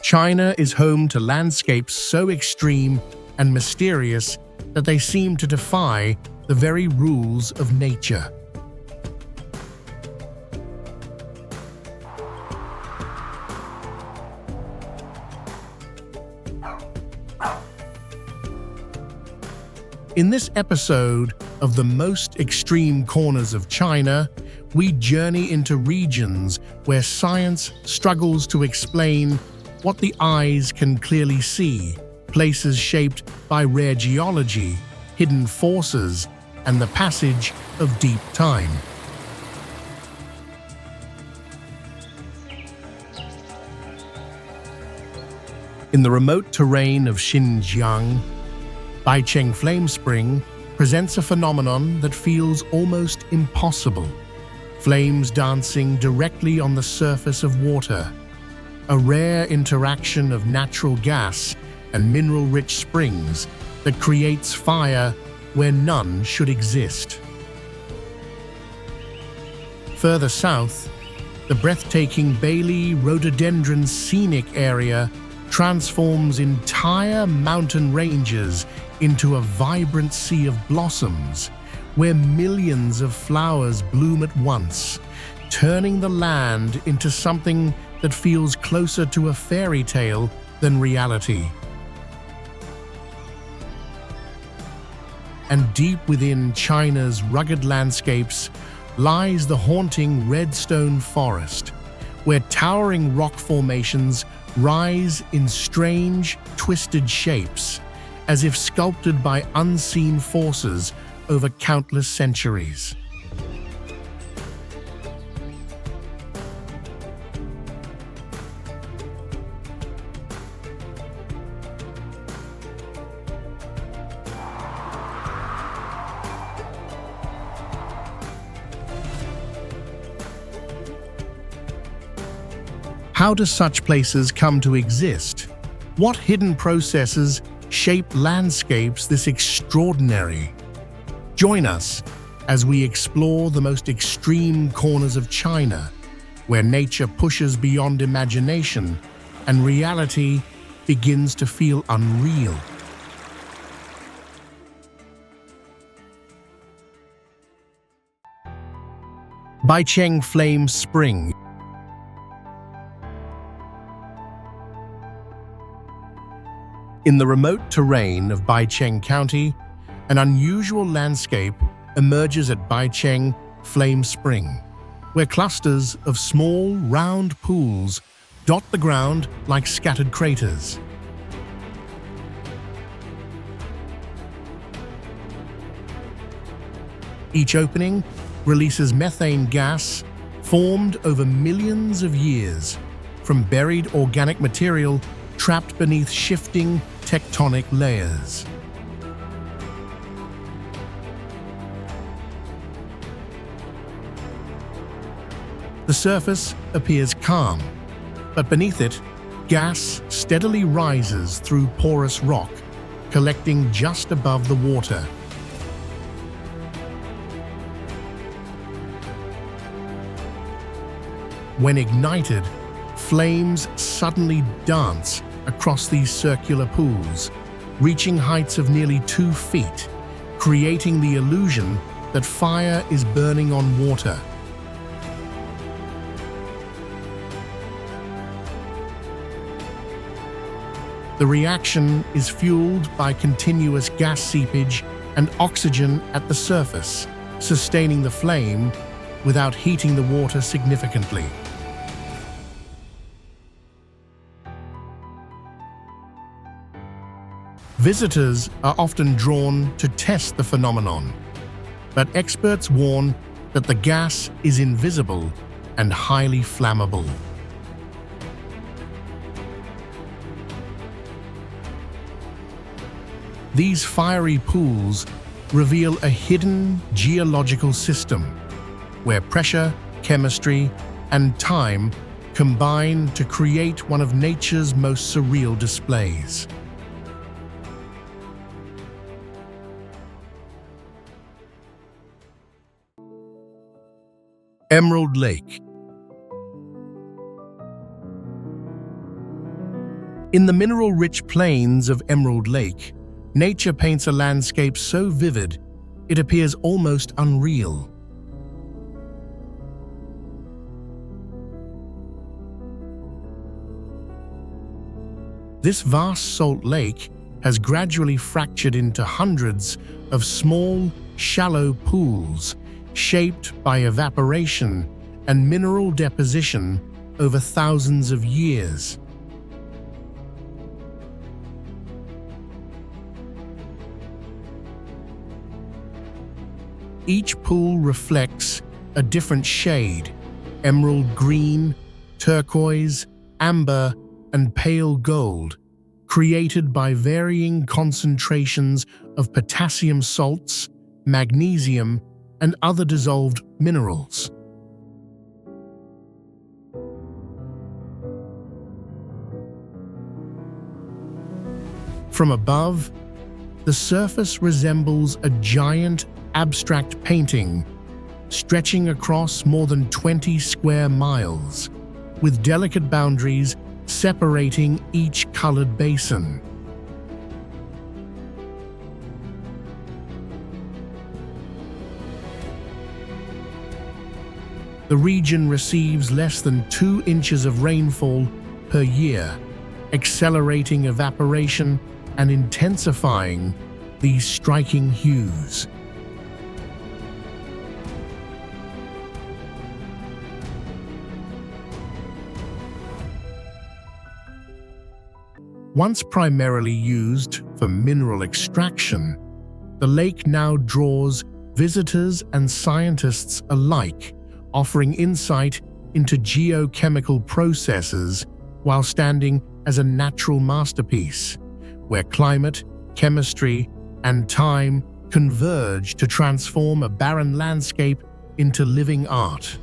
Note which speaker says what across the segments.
Speaker 1: China is home to landscapes so extreme and mysterious that they seem to defy the very rules of nature. In this episode of The Most Extreme Corners of China, we journey into regions where science struggles to explain what the eyes can clearly see, places shaped by rare geology, hidden forces, and the passage of deep time. In the remote terrain of Xinjiang, Baicheng Flame Spring presents a phenomenon that feels almost impossible. Flames dancing directly on the surface of water, a rare interaction of natural gas and mineral-rich springs that creates fire where none should exist. Further south, the breathtaking Bailey Rhododendron Scenic Area transforms entire mountain ranges into a vibrant sea of blossoms, where millions of flowers bloom at once, turning the land into something that feels closer to a fairy tale than reality. And deep within China's rugged landscapes lies the haunting Redstone Forest, where towering rock formations rise in strange, twisted shapes, as if sculpted by unseen forces over countless centuries. How do such places come to exist? What hidden processes shape landscapes this extraordinary? Join us as we explore the most extreme corners of China, where nature pushes beyond imagination and reality begins to feel unreal. Baicheng Flame Spring. In the remote terrain of Baicheng County, an unusual landscape emerges at Baicheng Flame Spring, where clusters of small, round pools dot the ground like scattered craters. Each opening releases methane gas formed over millions of years from buried organic material trapped beneath shifting tectonic layers. The surface appears calm, but beneath it, gas steadily rises through porous rock, collecting just above the water. When ignited, flames suddenly dance across these circular pools, reaching heights of nearly 2 feet, creating the illusion that fire is burning on water. The reaction is fueled by continuous gas seepage and oxygen at the surface, sustaining the flame without heating the water significantly. Visitors are often drawn to test the phenomenon, but experts warn that the gas is invisible and highly flammable. These fiery pools reveal a hidden geological system where pressure, chemistry, and time combine to create one of nature's most surreal displays. Emerald Lake. In the mineral-rich plains of Emerald Lake, nature paints a landscape so vivid it appears almost unreal. This vast salt lake has gradually fractured into hundreds of small, shallow pools shaped by evaporation and mineral deposition over thousands of years. Each pool reflects a different shade: emerald green, turquoise, amber, and pale gold, created by varying concentrations of potassium salts, magnesium, and other dissolved minerals. From above, the surface resembles a giant abstract painting stretching across more than 20 square miles, with delicate boundaries separating each colored basin. The region receives less than 2 inches of rainfall per year, accelerating evaporation and intensifying these striking hues. Once primarily used for mineral extraction, the lake now draws visitors and scientists alike, offering insight into geochemical processes while standing as a natural masterpiece, where climate, chemistry, and time converge to transform a barren landscape into living art.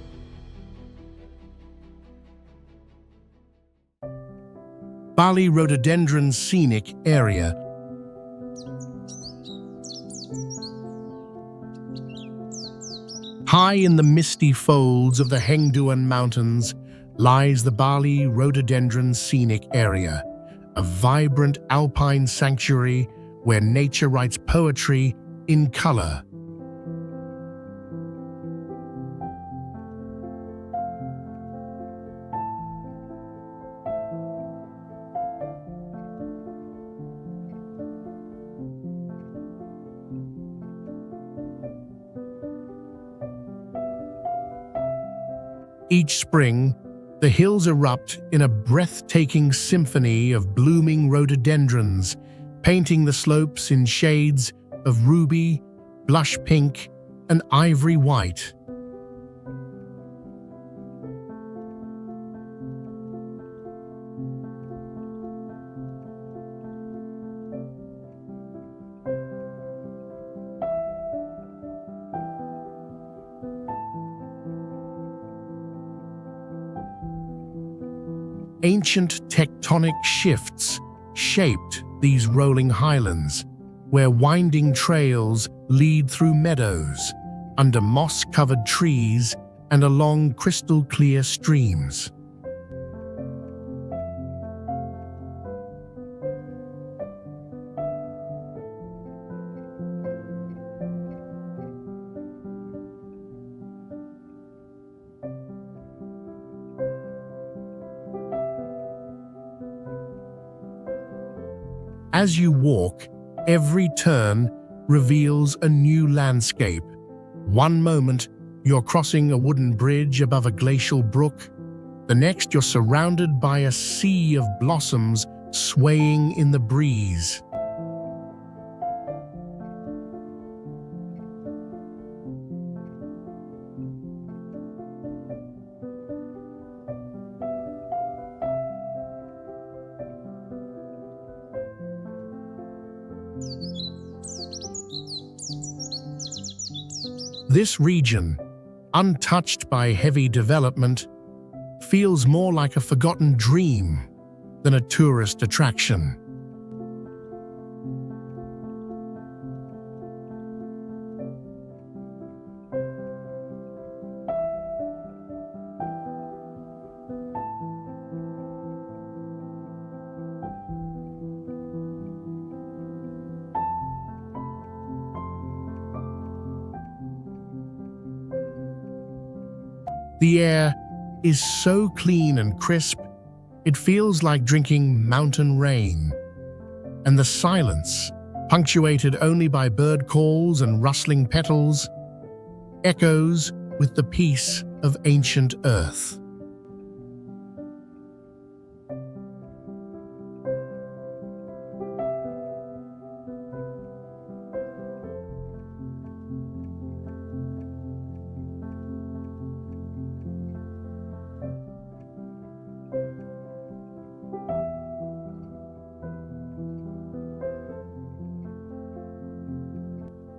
Speaker 1: Bali Rhododendron Scenic Area. High in the misty folds of the Hengduan Mountains lies the Bali Rhododendron Scenic Area, a vibrant alpine sanctuary where nature writes poetry in color. Each spring, the hills erupt in a breathtaking symphony of blooming rhododendrons, painting the slopes in shades of ruby, blush pink, and ivory white. Ancient tectonic shifts shaped these rolling highlands, where winding trails lead through meadows, under moss-covered trees, and along crystal-clear streams. As you walk, every turn reveals a new landscape. One moment, you're crossing a wooden bridge above a glacial brook. The next, you're surrounded by a sea of blossoms swaying in the breeze. This region, untouched by heavy development, feels more like a forgotten dream than a tourist attraction. The air is so clean and crisp, it feels like drinking mountain rain. And the silence, punctuated only by bird calls and rustling petals, echoes with the peace of ancient earth.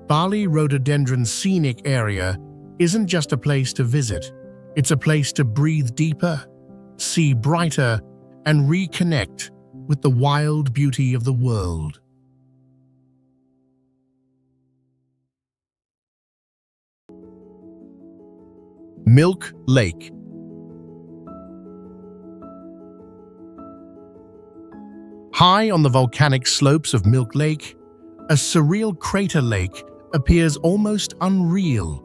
Speaker 1: Bali Rhododendron Scenic Area isn't just a place to visit, it's a place to breathe deeper, see brighter, and reconnect with the wild beauty of the world. Milk Lake. High on the volcanic slopes of Milk Lake, a surreal crater lake appears almost unreal,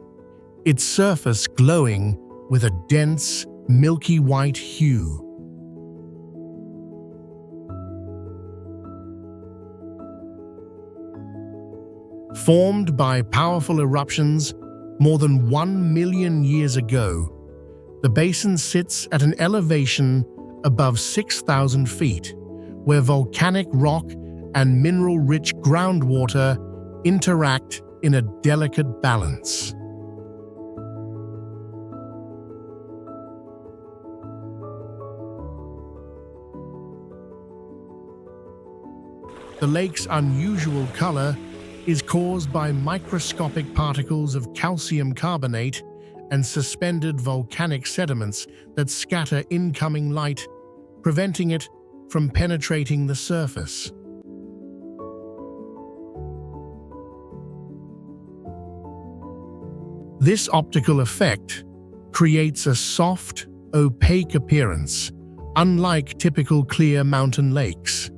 Speaker 1: its surface glowing with a dense, milky white hue. Formed by powerful eruptions more than 1 million years ago, the basin sits at an elevation above 6,000 feet, where volcanic rock and mineral-rich groundwater interact in a delicate balance. The lake's unusual color is caused by microscopic particles of calcium carbonate and suspended volcanic sediments that scatter incoming light, preventing it from penetrating the surface. This optical effect creates a soft, opaque appearance, unlike typical clear mountain lakes.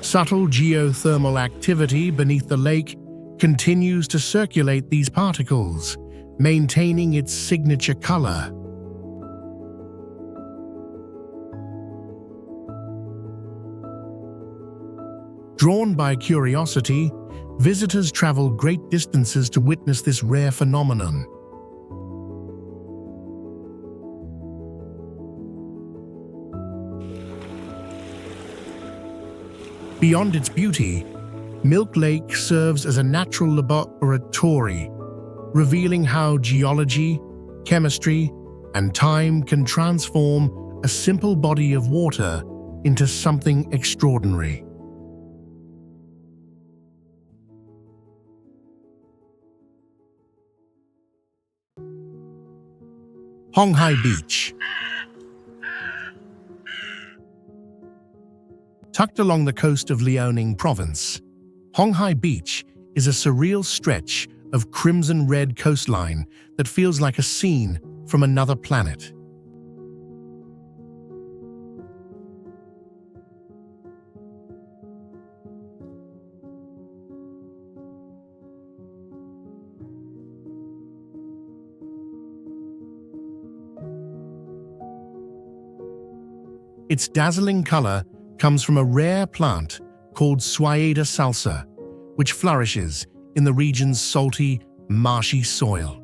Speaker 1: Subtle geothermal activity beneath the lake continues to circulate these particles, maintaining its signature color. Drawn by curiosity, visitors travel great distances to witness this rare phenomenon. Beyond its beauty, Milk Lake serves as a natural laboratory, revealing how geology, chemistry, and time can transform a simple body of water into something extraordinary. Hong Hai Beach. Tucked along the coast of Liaoning Province, Hong Hai Beach is a surreal stretch of crimson-red coastline that feels like a scene from another planet. Its dazzling color comes from a rare plant called Suaeda salsa, which flourishes in the region's salty, marshy soil.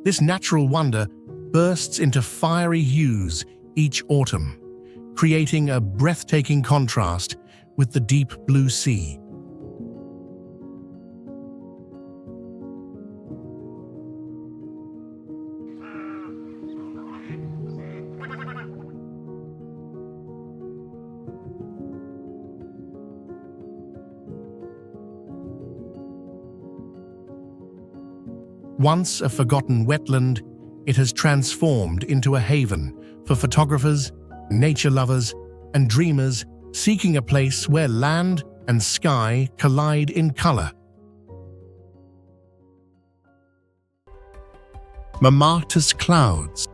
Speaker 1: This natural wonder bursts into fiery hues each autumn, creating a breathtaking contrast with the deep blue sea. Once a forgotten wetland, it has transformed into a haven for photographers, nature lovers, and dreamers seeking a place where land and sky collide in color. Mammatus Clouds.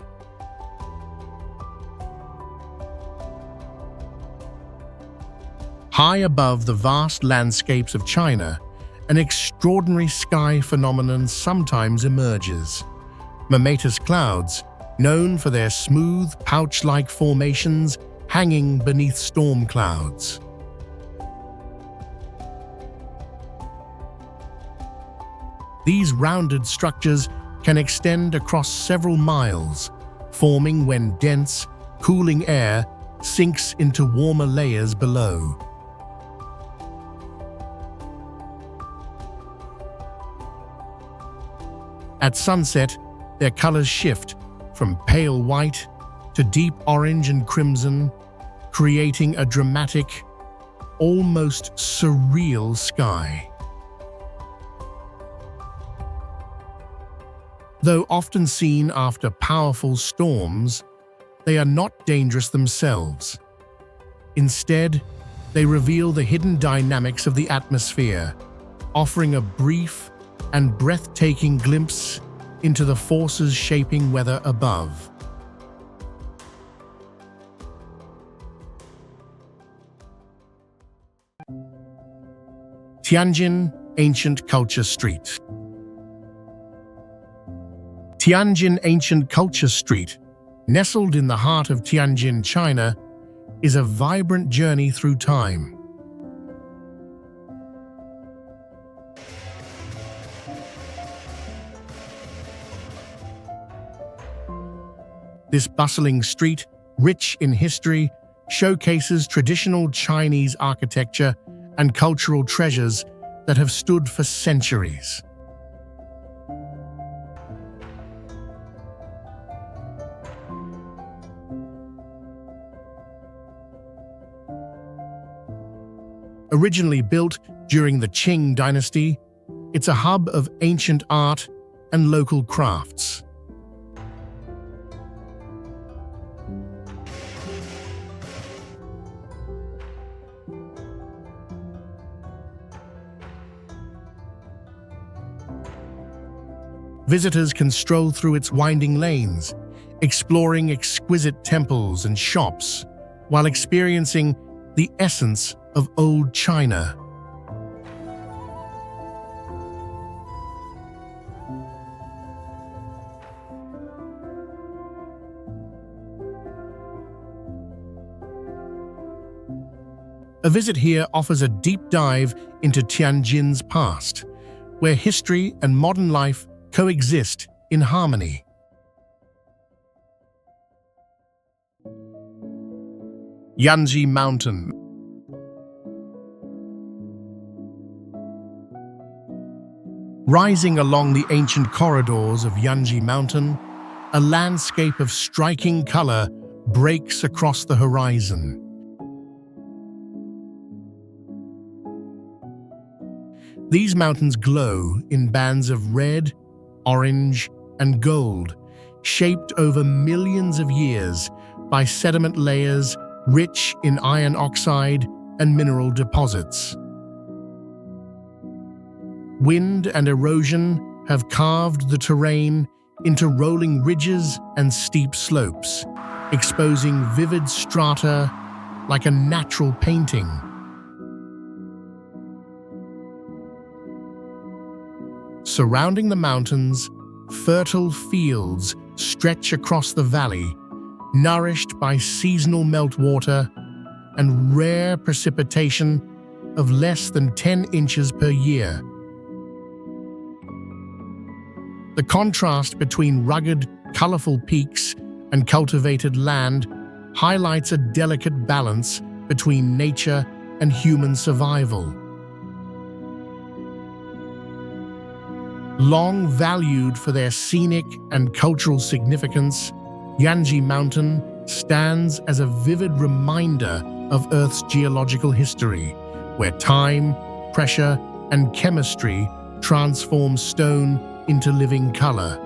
Speaker 1: High above the vast landscapes of China, an extraordinary sky phenomenon sometimes emerges. Mammatus clouds, known for their smooth, pouch-like formations hanging beneath storm clouds. These rounded structures can extend across several miles, forming when dense, cooling air sinks into warmer layers below. At sunset, their colors shift from pale white to deep orange and crimson, creating a dramatic, almost surreal sky. Though often seen after powerful storms, they are not dangerous themselves. Instead, they reveal the hidden dynamics of the atmosphere, offering a brief and breathtaking glimpse into the forces shaping weather above. Tianjin Ancient Culture Street. Tianjin Ancient Culture Street, nestled in the heart of Tianjin, China, is a vibrant journey through time. This bustling street, rich in history, showcases traditional Chinese architecture and cultural treasures that have stood for centuries. Originally built during the Qing dynasty, it's a hub of ancient art and local crafts. Visitors can stroll through its winding lanes, exploring exquisite temples and shops, while experiencing the essence of old China. A visit here offers a deep dive into Tianjin's past, where history and modern life coexist in harmony. Yanji Mountain. Rising along the ancient corridors of Yanji Mountain, a landscape of striking color breaks across the horizon. These mountains glow in bands of red, orange, and gold, shaped over millions of years by sediment layers rich in iron oxide and mineral deposits. Wind and erosion have carved the terrain into rolling ridges and steep slopes, exposing vivid strata like a natural painting. Surrounding the mountains, fertile fields stretch across the valley, nourished by seasonal meltwater and rare precipitation of less than 10 inches per year. The contrast between rugged, colorful peaks and cultivated land highlights a delicate balance between nature and human survival. Long valued for their scenic and cultural significance, Yanji Mountain stands as a vivid reminder of Earth's geological history, where time, pressure, and chemistry transform stone into living color.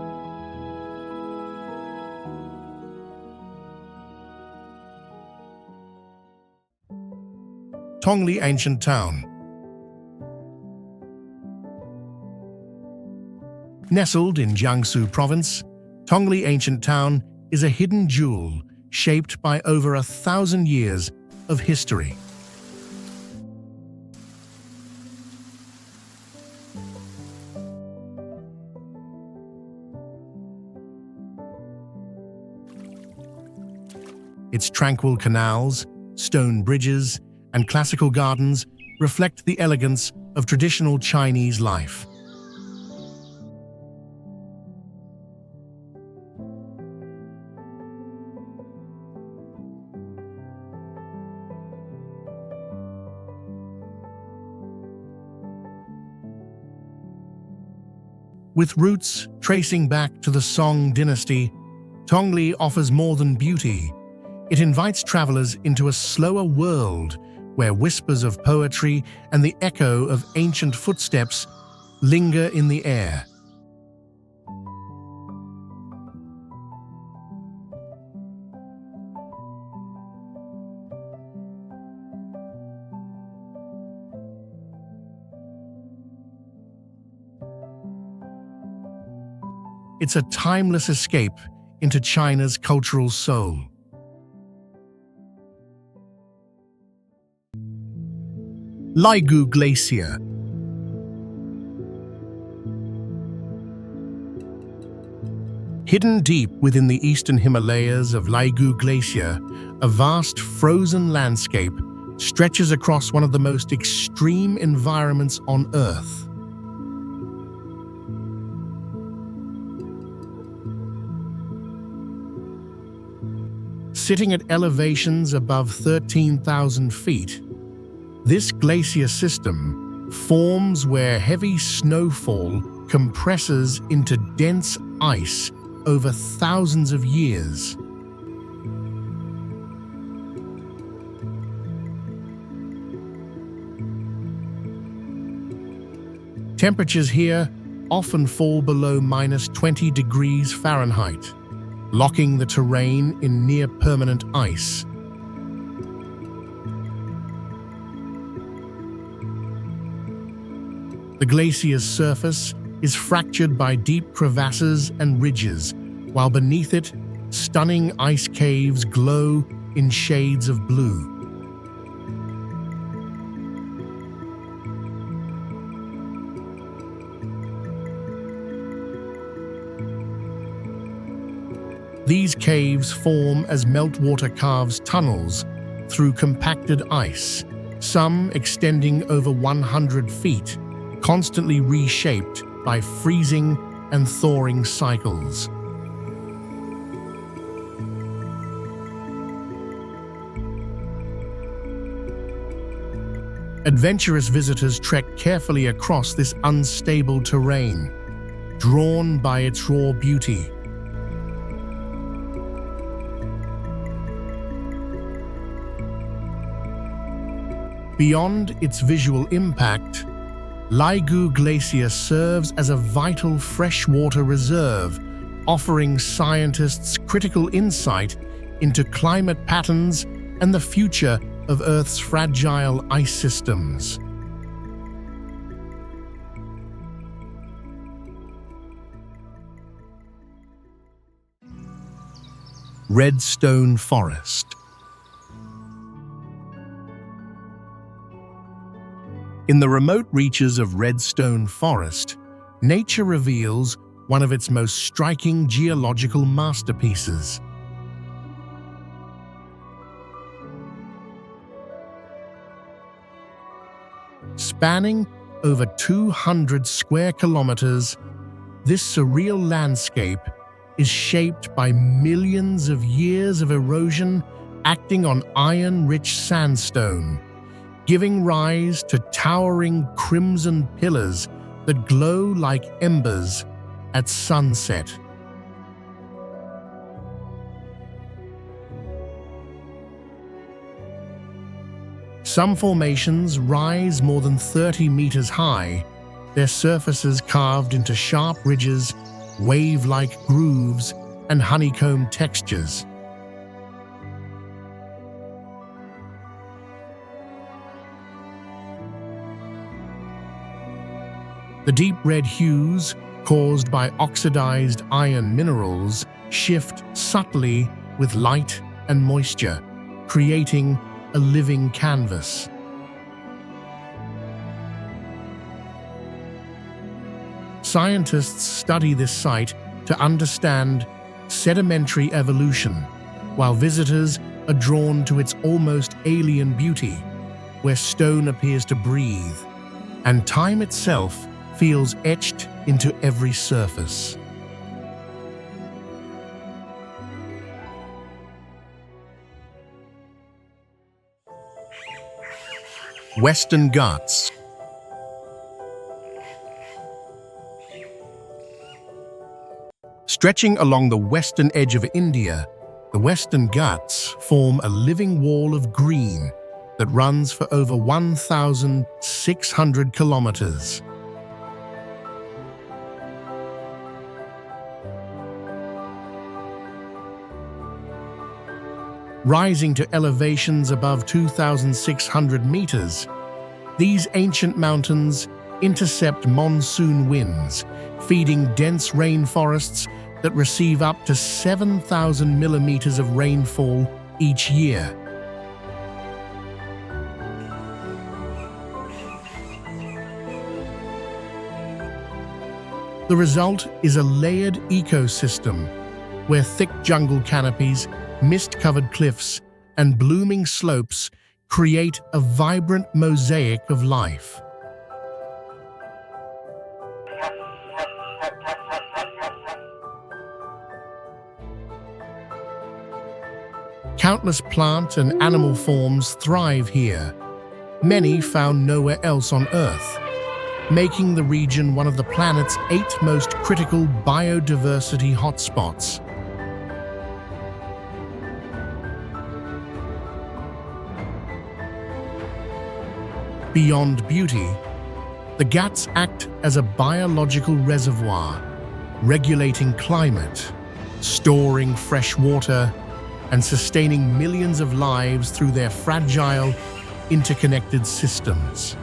Speaker 1: Tongli Ancient Town. Nestled in Jiangsu Province, Tongli Ancient Town is a hidden jewel shaped by over 1,000 years of history. Its tranquil canals, stone bridges, and classical gardens reflect the elegance of traditional Chinese life. With roots tracing back to the Song dynasty, Tongli offers more than beauty. It invites travelers into a slower world where whispers of poetry and the echo of ancient footsteps linger in the air. It's a timeless escape into China's cultural soul. Laigu Glacier. Hidden deep within the eastern Himalayas of Laigu Glacier, a vast frozen landscape stretches across one of the most extreme environments on Earth. Sitting at elevations above 13,000 feet, this glacier system forms where heavy snowfall compresses into dense ice over thousands of years. Temperatures here often fall below -20 degrees Fahrenheit, locking the terrain in near-permanent ice. The glacier's surface is fractured by deep crevasses and ridges, while beneath it, stunning ice caves glow in shades of blue. These caves form as meltwater carves tunnels through compacted ice, some extending over 100 feet, constantly reshaped by freezing and thawing cycles. Adventurous visitors trek carefully across this unstable terrain, drawn by its raw beauty. Beyond its visual impact, Laigu Glacier serves as a vital freshwater reserve, offering scientists critical insight into climate patterns and the future of Earth's fragile ice systems. Redstone Forest. In the remote reaches of Redstone Forest, nature reveals one of its most striking geological masterpieces. Spanning over 200 square kilometers, this surreal landscape is shaped by millions of years of erosion acting on iron-rich sandstone, giving rise to towering crimson pillars that glow like embers at sunset. Some formations rise more than 30 meters high, their surfaces carved into sharp ridges, wave-like grooves, and honeycomb textures. The deep red hues, caused by oxidized iron minerals, shift subtly with light and moisture, creating a living canvas. Scientists study this site to understand sedimentary evolution, while visitors are drawn to its almost alien beauty, where stone appears to breathe, and time itself feels etched into every surface. Western Ghats. Stretching along the western edge of India, the Western Ghats form a living wall of green that runs for over 1,600 kilometers. Rising to elevations above 2,600 meters, these ancient mountains intercept monsoon winds, feeding dense rainforests that receive up to 7,000 millimeters of rainfall each year. The result is a layered ecosystem where thick jungle canopies, mist-covered cliffs, and blooming slopes create a vibrant mosaic of life. Countless plant and animal forms thrive here, many found nowhere else on Earth, making the region one of the planet's 8 most critical biodiversity hotspots. Beyond beauty, the Ghats act as a biological reservoir, regulating climate, storing fresh water, and sustaining millions of lives through their fragile, interconnected systems.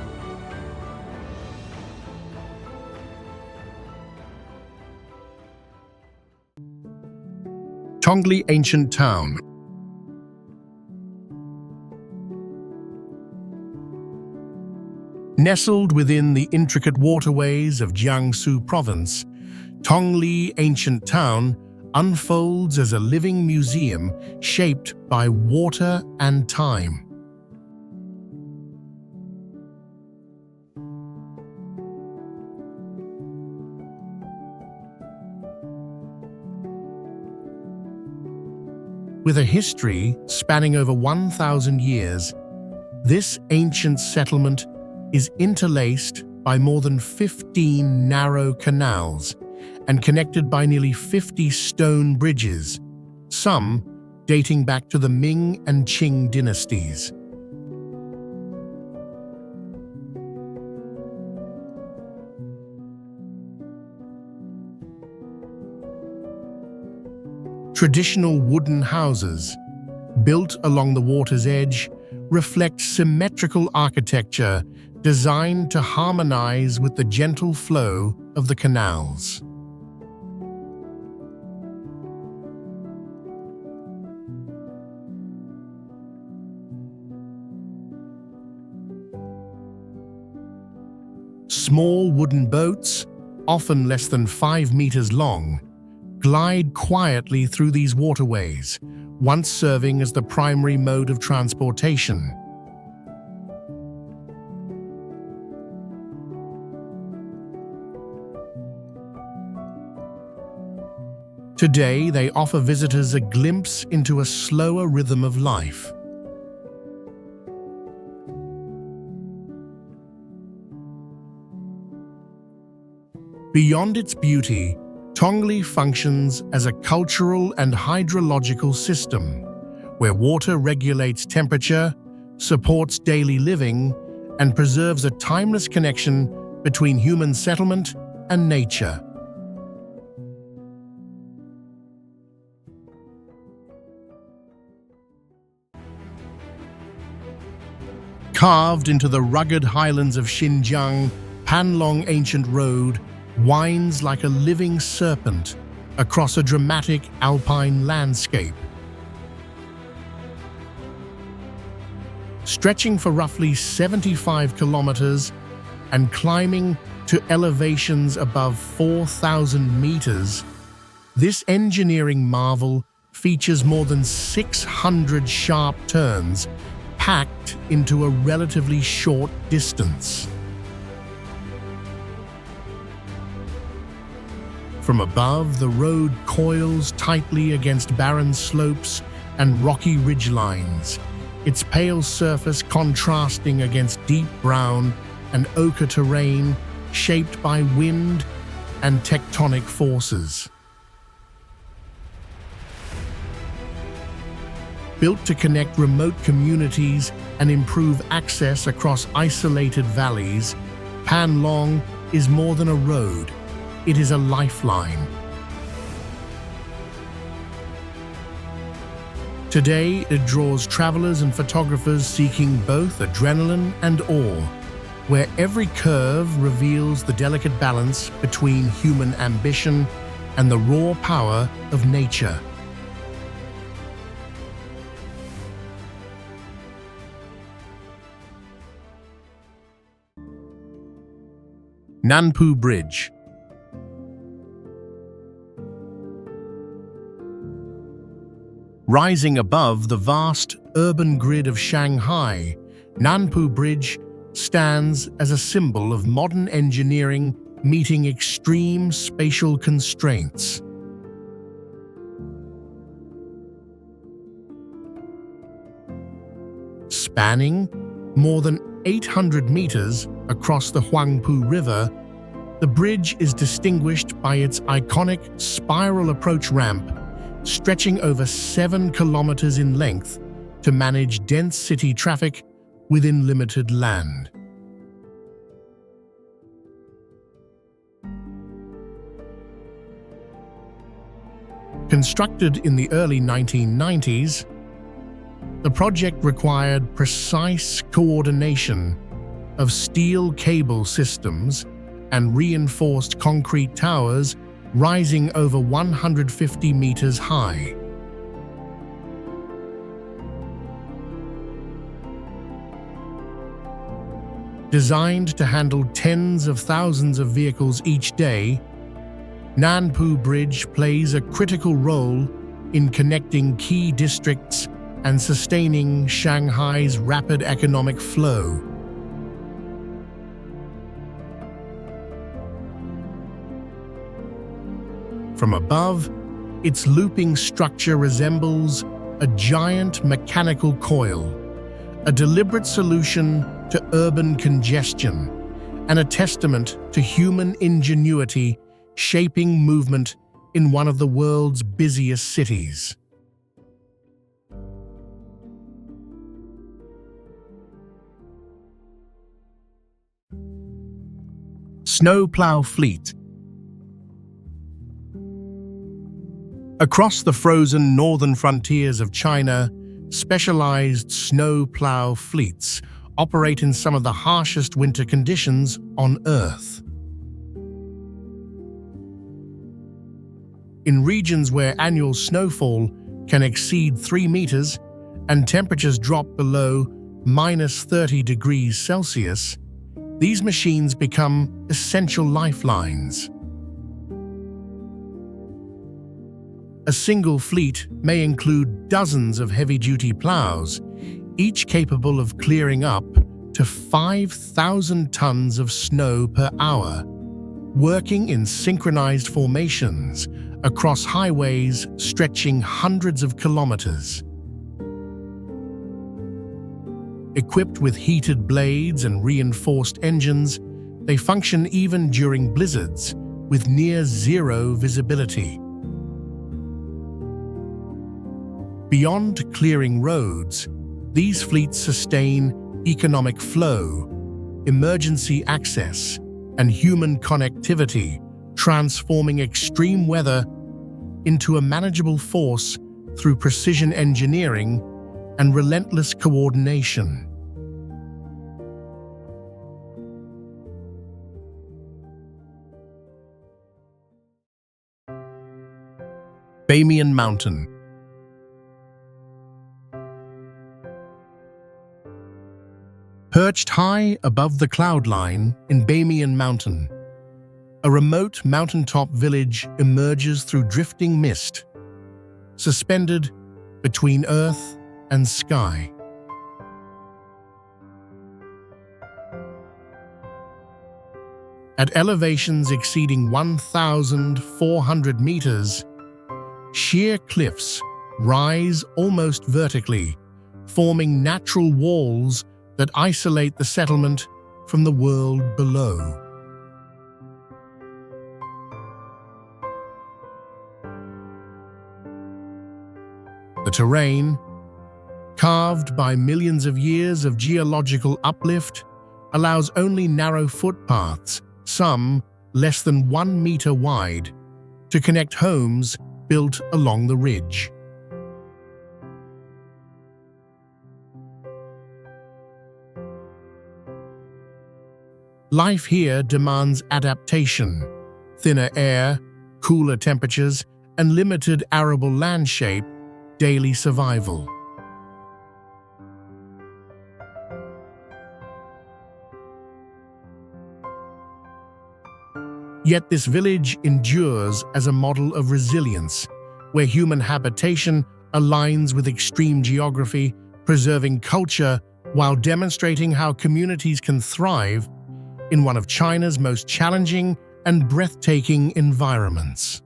Speaker 1: Tongli Ancient Town. Nestled within the intricate waterways of Jiangsu Province, Tongli Ancient Town unfolds as a living museum shaped by water and time. With a history spanning over 1,000 years, this ancient settlement is interlaced by more than 15 narrow canals and connected by nearly 50 stone bridges, some dating back to the Ming and Qing dynasties. Traditional wooden houses, built along the water's edge, reflect symmetrical architecture designed to harmonize with the gentle flow of the canals. Small wooden boats, often less than 5 meters long, glide quietly through these waterways, once serving as the primary mode of transportation. Today, they offer visitors a glimpse into a slower rhythm of life. Beyond its beauty, Tongli functions as a cultural and hydrological system, where water regulates temperature, supports daily living, and preserves a timeless connection between human settlement and nature. Carved into the rugged highlands of Xinjiang, Panlong Ancient Road winds like a living serpent across a dramatic alpine landscape. Stretching for roughly 75 kilometers and climbing to elevations above 4,000 meters, this engineering marvel features more than 600 sharp turns packed into a relatively short distance. From above, the road coils tightly against barren slopes and rocky ridgelines, its pale surface contrasting against deep brown and ochre terrain shaped by wind and tectonic forces. Built to connect remote communities and improve access across isolated valleys, Panlong is more than a road. It is a lifeline. Today, it draws travelers and photographers seeking both adrenaline and awe, where every curve reveals the delicate balance between human ambition and the raw power of nature. Nanpu Bridge. Rising above the vast urban grid of Shanghai, Nanpu Bridge stands as a symbol of modern engineering meeting extreme spatial constraints. Spanning more than 800 meters across the Huangpu River, the bridge is distinguished by its iconic spiral approach ramp stretching over 7 kilometers in length to manage dense city traffic within limited land. Constructed in the early 1990s, the project required precise coordination of steel cable systems and reinforced concrete towers rising over 150 meters high. Designed to handle tens of thousands of vehicles each day, Nanpu Bridge plays a critical role in connecting key districts and sustaining Shanghai's rapid economic flow. From above, its looping structure resembles a giant mechanical coil, a deliberate solution to urban congestion, and a testament to human ingenuity shaping movement in one of the world's busiest cities. Snowplow Fleet. Across the frozen northern frontiers of China, specialized snowplow fleets operate in some of the harshest winter conditions on Earth. In regions where annual snowfall can exceed 3 meters and temperatures drop below -30 degrees Celsius, these machines become essential lifelines. A single fleet may include dozens of heavy-duty plows, each capable of clearing up to 5,000 tons of snow per hour, working in synchronized formations across highways stretching hundreds of kilometers. Equipped with heated blades and reinforced engines, they function even during blizzards with near-zero visibility. Beyond clearing roads, these fleets sustain economic flow, emergency access, and human connectivity, transforming extreme weather into a manageable force through precision engineering and relentless coordination. Bamiyan Mountain. Perched high above the cloud line in Bamiyan Mountain, a remote mountaintop village emerges through drifting mist, suspended between earth and sky. At elevations exceeding 1,400 meters, sheer cliffs rise almost vertically, forming natural walls that isolate the settlement from the world below. The terrain, carved by millions of years of geological uplift, allows only narrow footpaths, some less than 1 meter wide, to connect homes built along the ridge. Life here demands adaptation. Thinner air, cooler temperatures, and limited arable land shape daily survival. Yet this village endures as a model of resilience, where human habitation aligns with extreme geography, preserving culture while demonstrating how communities can thrive in one of China's most challenging and breathtaking environments.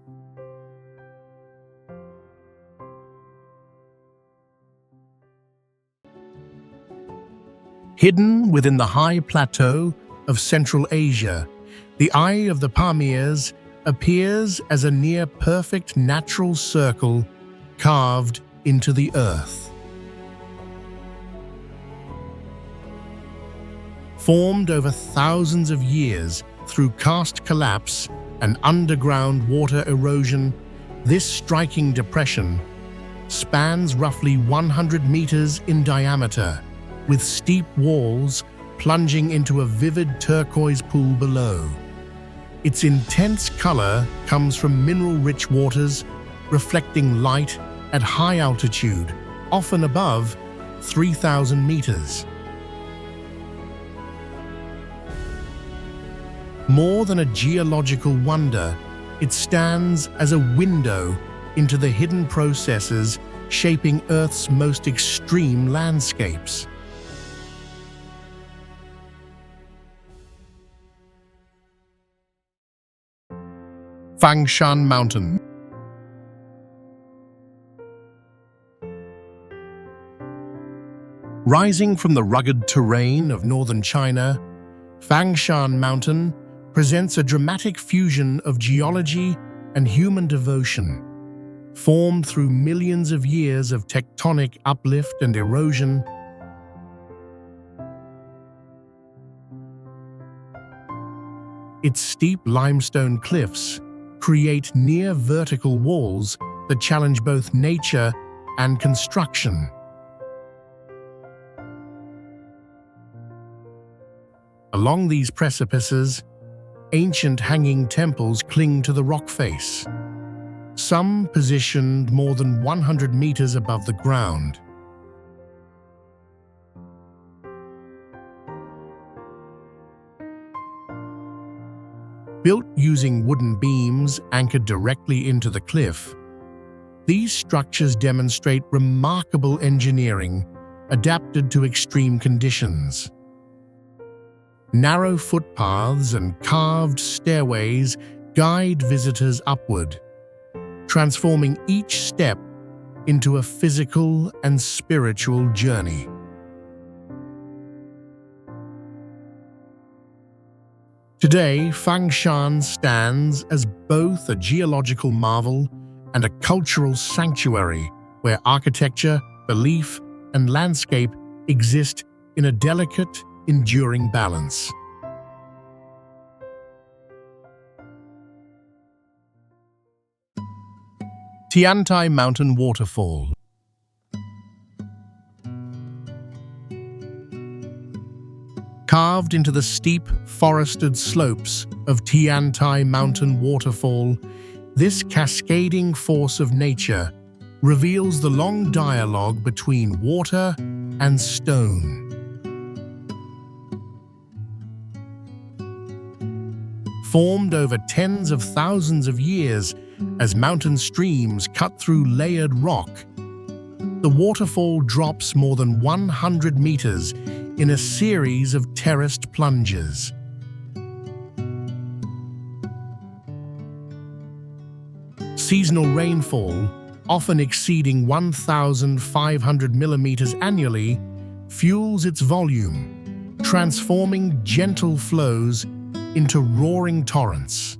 Speaker 1: Hidden within the high plateau of Central Asia, the Eye of the Pamirs appears as a near-perfect natural circle carved into the earth. Formed over thousands of years through karst collapse and underground water erosion, this striking depression spans roughly 100 meters in diameter, with steep walls plunging into a vivid turquoise pool below. Its intense color comes from mineral-rich waters, reflecting light at high altitude, often above 3,000 meters. More than a geological wonder, it stands as a window into the hidden processes shaping Earth's most extreme landscapes. Fangshan Mountain. Rising from the rugged terrain of northern China, Fangshan Mountain presents a dramatic fusion of geology and human devotion. Formed through millions of years of tectonic uplift and erosion, its steep limestone cliffs create near-vertical walls that challenge both nature and construction. Along these precipices, ancient hanging temples cling to the rock face, some positioned more than 100 meters above the ground. Built using wooden beams anchored directly into the cliff, these structures demonstrate remarkable engineering adapted to extreme conditions. Narrow footpaths and carved stairways guide visitors upward, transforming each step into a physical and spiritual journey. Today, Fangshan stands as both a geological marvel and a cultural sanctuary where architecture, belief, and landscape exist in a delicate, enduring balance. Tiantai Mountain Waterfall. Carved into the steep, forested slopes of Tiantai Mountain Waterfall This cascading force of nature reveals the long dialogue between water and stone. Formed over tens of thousands of years as mountain streams cut through layered rock, the waterfall drops more than 100 meters in a series of terraced plunges. Seasonal rainfall, often exceeding 1,500 millimeters annually, fuels its volume, transforming gentle flows into roaring torrents.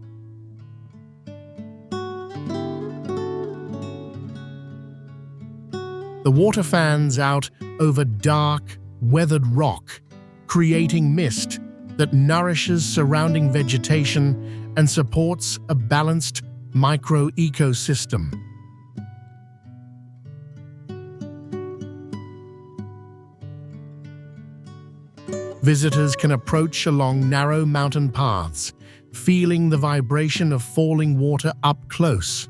Speaker 1: The water fans out over dark, weathered rock, creating mist that nourishes surrounding vegetation and supports a balanced micro-ecosystem. Visitors can approach along narrow mountain paths, feeling the vibration of falling water up close.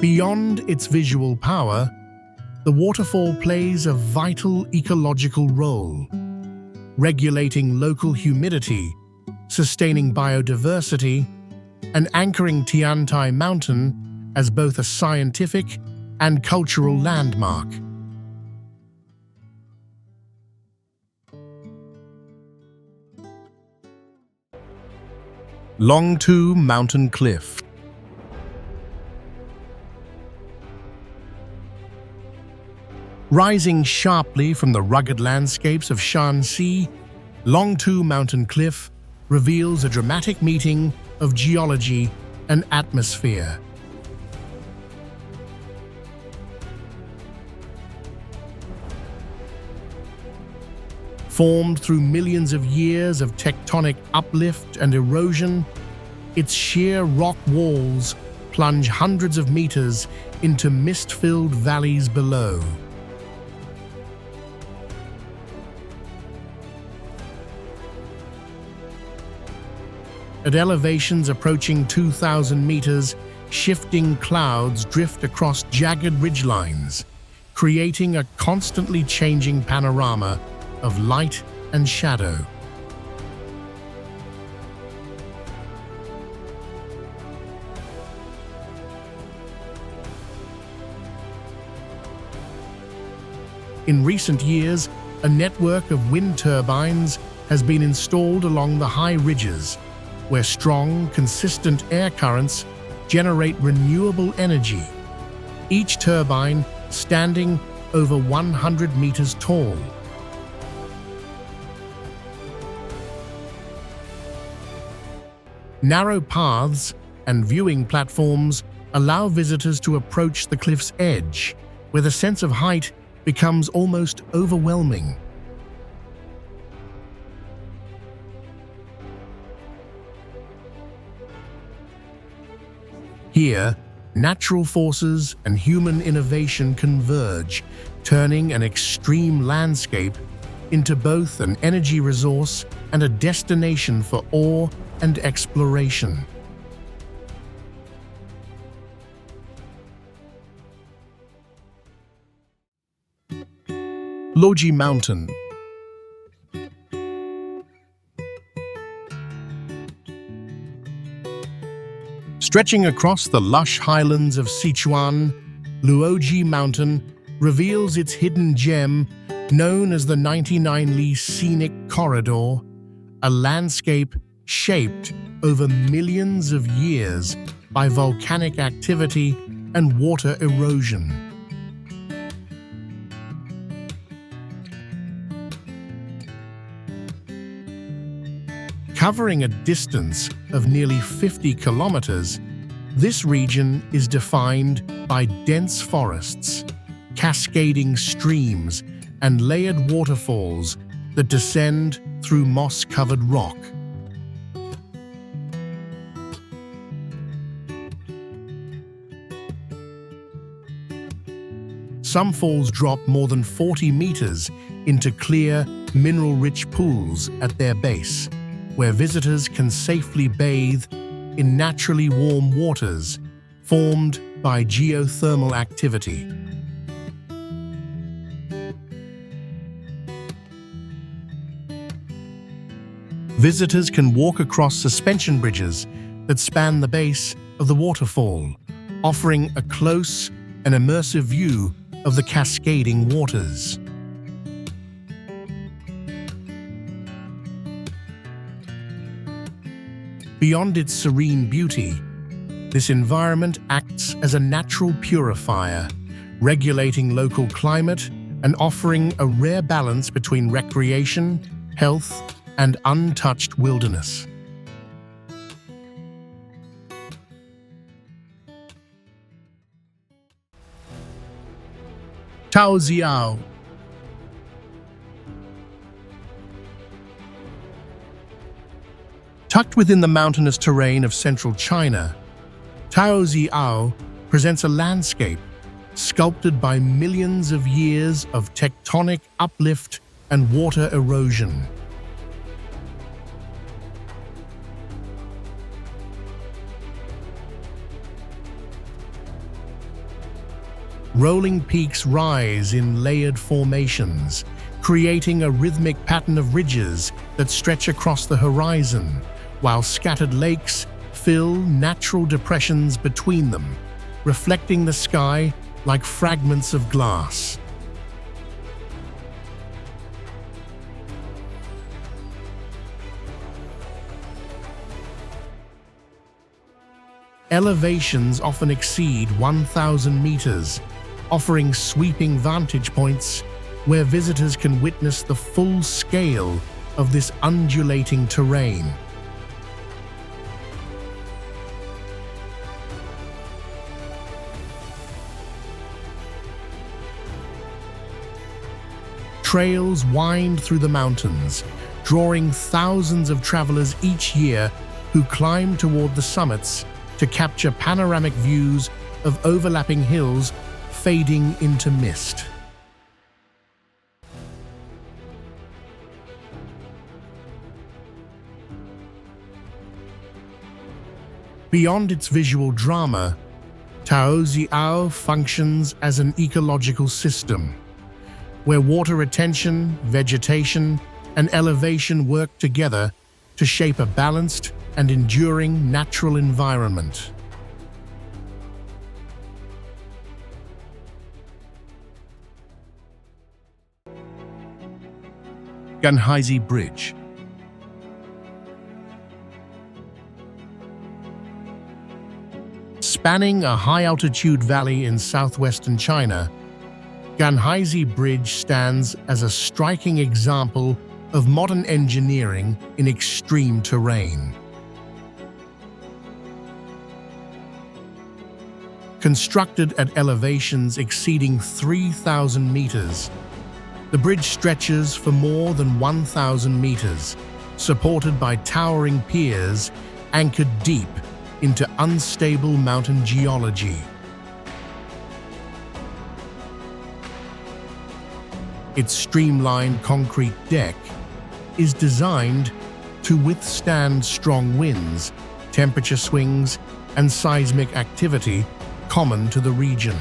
Speaker 1: Beyond its visual power, the waterfall plays a vital ecological role, regulating local humidity, sustaining biodiversity, and anchoring Tiantai Mountain as both a scientific and cultural landmark. Longtu Mountain Cliff. Rising sharply from the rugged landscapes of Shanxi, Longtu Mountain Cliff reveals a dramatic meeting of geology and atmosphere. Formed through millions of years of tectonic uplift and erosion, its sheer rock walls plunge hundreds of meters into mist-filled valleys below. At elevations approaching 2,000 meters, shifting clouds drift across jagged ridgelines, creating a constantly changing panorama of light and shadow. In recent years, a network of wind turbines has been installed along the high ridges, where strong, consistent air currents generate renewable energy, each turbine standing over 100 meters tall. Narrow paths and viewing platforms allow visitors to approach the cliff's edge, where the sense of height becomes almost overwhelming. Here, natural forces and human innovation converge, turning an extreme landscape into both an energy resource and a destination for awe and exploration. Luoji Mountain. Stretching across the lush highlands of Sichuan, Luoji Mountain reveals its hidden gem known as the 99-Li Scenic Corridor, a landscape shaped over millions of years by volcanic activity and water erosion. Covering a distance of nearly 50 kilometers, this region is defined by dense forests, cascading streams, and layered waterfalls that descend through moss-covered rock. Some falls drop more than 40 meters into clear, mineral-rich pools at their base, where visitors can safely bathe in naturally warm waters formed by geothermal activity. Visitors can walk across suspension bridges that span the base of the waterfall, offering a close and immersive view of the cascading waters. Beyond its serene beauty, this environment acts as a natural purifier, regulating local climate and offering a rare balance between recreation, health, and untouched wilderness. Taoxiao. Tucked within the mountainous terrain of central China, Taoxiao presents a landscape sculpted by millions of years of tectonic uplift and water erosion. Rolling peaks rise in layered formations, creating a rhythmic pattern of ridges that stretch across the horizon, while scattered lakes fill natural depressions between them, reflecting the sky like fragments of glass. Elevations often exceed 1,000 meters, offering sweeping vantage points where visitors can witness the full scale of this undulating terrain. Trails wind through the mountains, drawing thousands of travelers each year who climb toward the summits to capture panoramic views of overlapping hills fading into mist. Beyond its visual drama, Taoxiao functions as an ecological system, where water retention, vegetation, and elevation work together to shape a balanced and enduring natural environment. Ganhaizi Bridge. Spanning a high-altitude valley in southwestern China, Ganhaizi Bridge stands as a striking example of modern engineering in extreme terrain. Constructed at elevations exceeding 3,000 meters, the bridge stretches for more than 1,000 meters, supported by towering piers anchored deep into unstable mountain geology. Its streamlined concrete deck is designed to withstand strong winds, temperature swings, and seismic activity common to the region.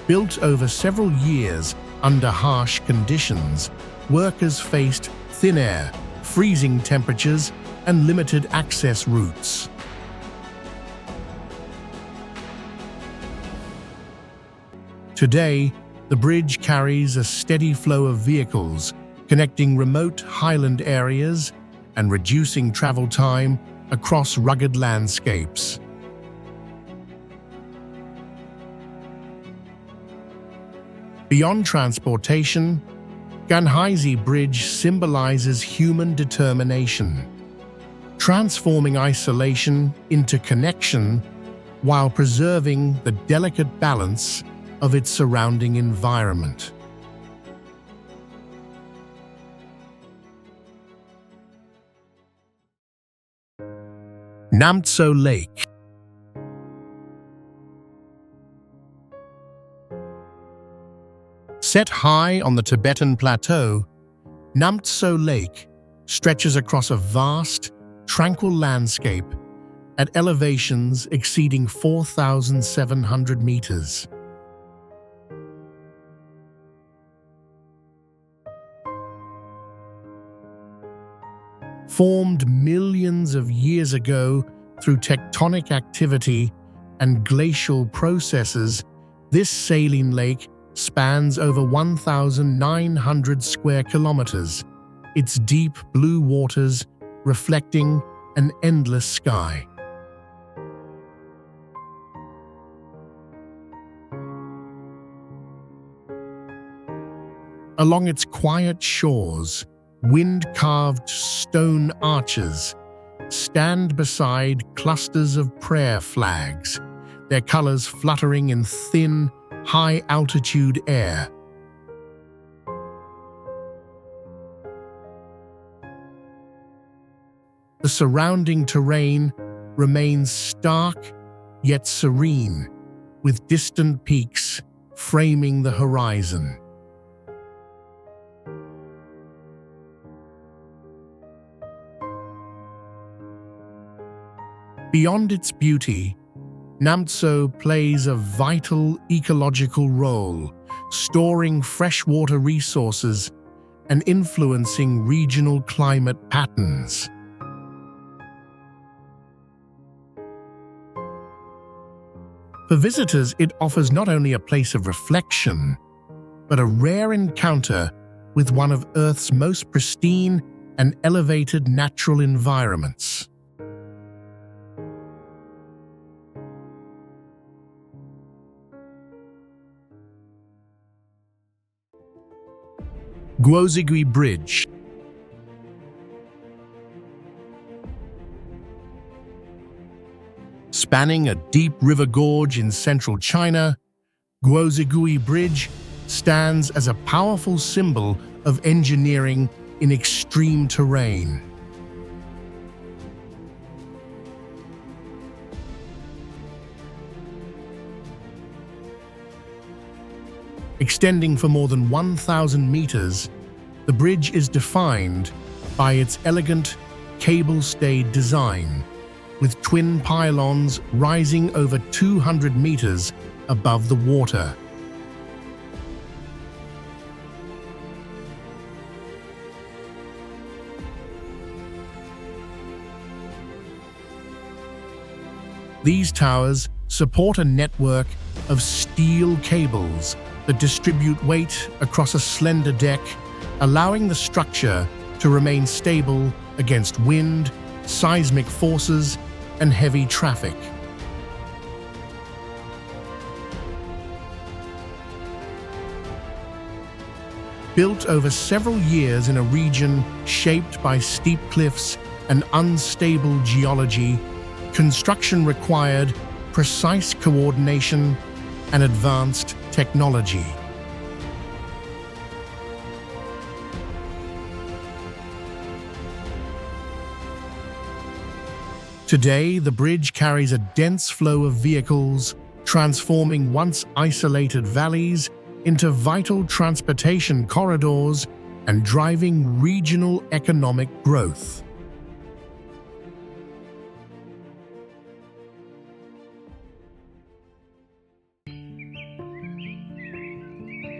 Speaker 1: Built over several years under harsh conditions, workers faced thin air, freezing temperatures, and limited access routes. Today, the bridge carries a steady flow of vehicles, connecting remote highland areas and reducing travel time across rugged landscapes. Beyond transportation, Ganhaizi Bridge symbolizes human determination, transforming isolation into connection while preserving the delicate balance of its surrounding environment. Namtso Lake. Set high on the Tibetan plateau, Namtso Lake stretches across a vast, tranquil landscape at elevations exceeding 4,700 meters. Formed millions of years ago through tectonic activity and glacial processes, this saline lake spans over 1,900 square kilometers, its deep blue waters reflecting an endless sky. Along its quiet shores, wind-carved stone arches stand beside clusters of prayer flags, their colors fluttering in thin, high-altitude air. The surrounding terrain remains stark yet serene, with distant peaks framing the horizon. Beyond its beauty, Namtso plays a vital ecological role, storing freshwater resources and influencing regional climate patterns. For visitors, it offers not only a place of reflection, but a rare encounter with one of Earth's most pristine and elevated natural environments. Guozigui Bridge. Spanning a deep river gorge in central China, Guozigui Bridge stands as a powerful symbol of engineering in extreme terrain. Extending for more than 1,000 meters, the bridge is defined by its elegant, cable-stayed design, with twin pylons rising over 200 meters above the water. These towers support a network of steel cables that distribute weight across a slender deck, allowing the structure to remain stable against wind, seismic forces, and heavy traffic. Built over several years in a region shaped by steep cliffs and unstable geology, construction required precise coordination and advanced technology. Today, the bridge carries a dense flow of vehicles, transforming once isolated valleys into vital transportation corridors and driving regional economic growth.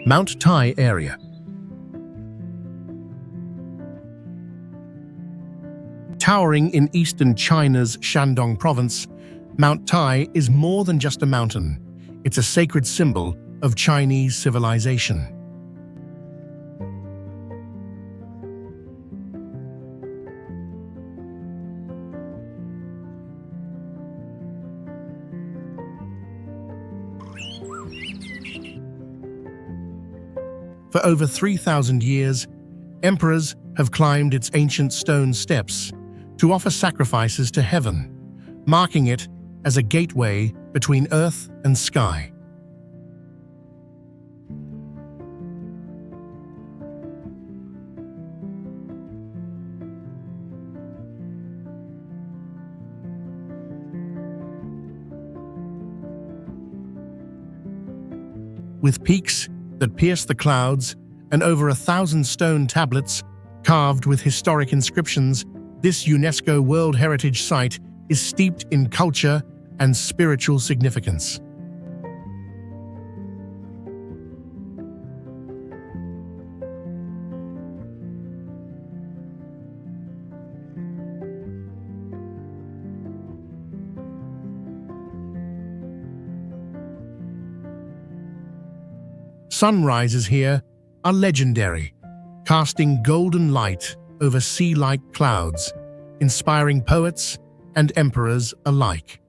Speaker 1: Mount Tai area. Towering in eastern China's Shandong province, Mount Tai is more than just a mountain. It's a sacred symbol of Chinese civilization. For over 3,000 years, emperors have climbed its ancient stone steps to offer sacrifices to heaven, marking it as a gateway between earth and sky. With peaks that pierce the clouds, and over 1,000 stone tablets carved with historic inscriptions, this UNESCO World Heritage Site is steeped in culture and spiritual significance. Sunrises here are legendary, casting golden light over sea-like clouds, inspiring poets and emperors alike.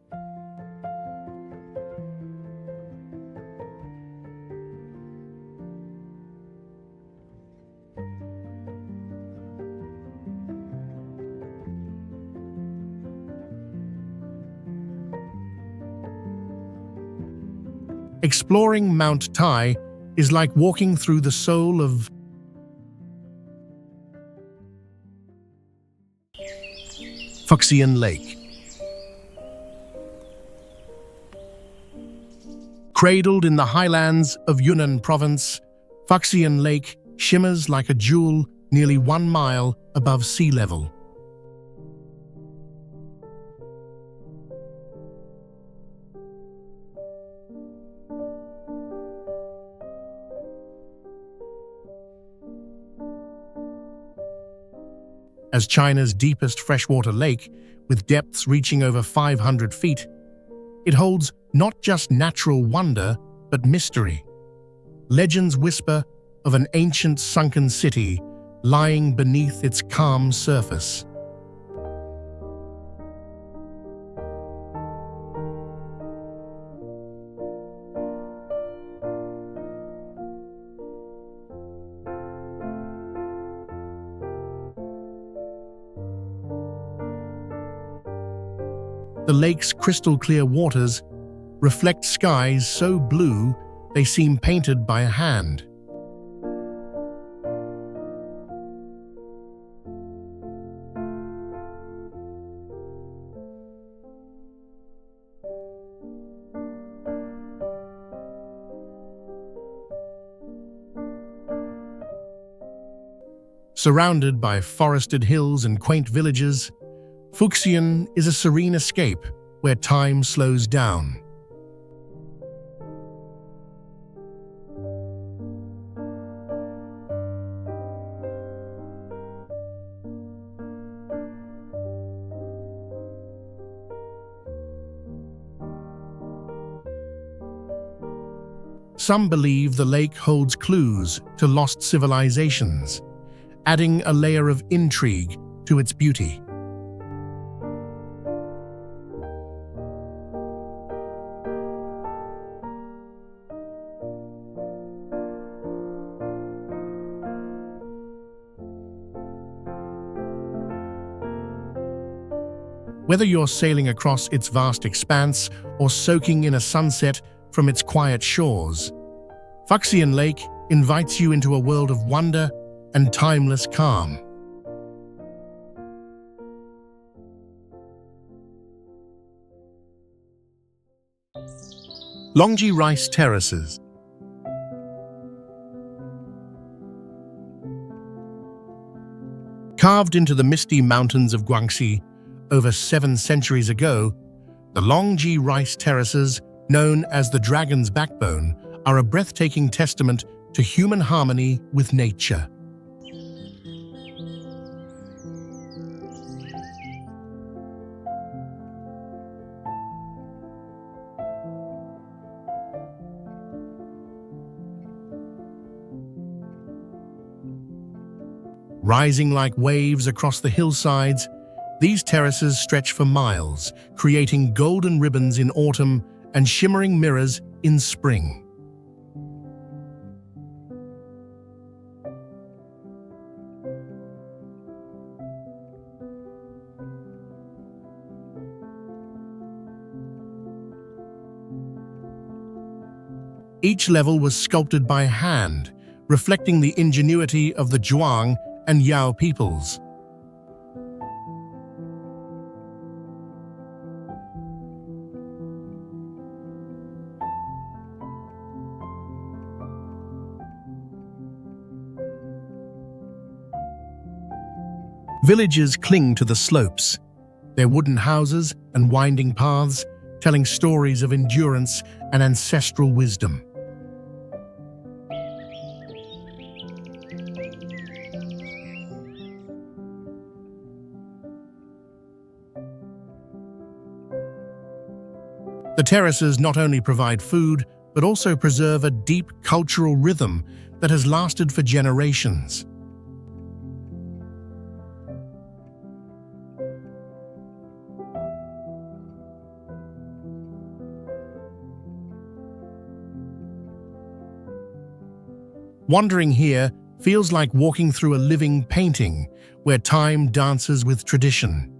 Speaker 1: Exploring Mount Tai is like walking through the soul of Fuxian Lake. Cradled in the highlands of Yunnan Province, Fuxian Lake shimmers like a jewel nearly 1 mile above sea level. As China's deepest freshwater lake, with depths reaching over 500 feet, it holds not just natural wonder, but mystery. Legends whisper of an ancient sunken city lying beneath its calm surface. The lake's crystal-clear waters reflect skies so blue they seem painted by a hand. Surrounded by forested hills and quaint villages, Fuxian is a serene escape where time slows down. Some believe the lake holds clues to lost civilizations, adding a layer of intrigue to its beauty. Whether you're sailing across its vast expanse or soaking in a sunset from its quiet shores, Fuxian Lake invites you into a world of wonder and timeless calm. Longji Rice Terraces. Carved into the misty mountains of Guangxi over 7 centuries ago, the Longji Rice Terraces, known as the Dragon's Backbone, are a breathtaking testament to human harmony with nature. Rising like waves across the hillsides, these terraces stretch for miles, creating golden ribbons in autumn and shimmering mirrors in spring. Each level was sculpted by hand, reflecting the ingenuity of the Zhuang and Yao peoples. Villages cling to the slopes, their wooden houses and winding paths telling stories of endurance and ancestral wisdom. The terraces not only provide food, but also preserve a deep cultural rhythm that has lasted for generations. Wandering here feels like walking through a living painting where time dances with tradition.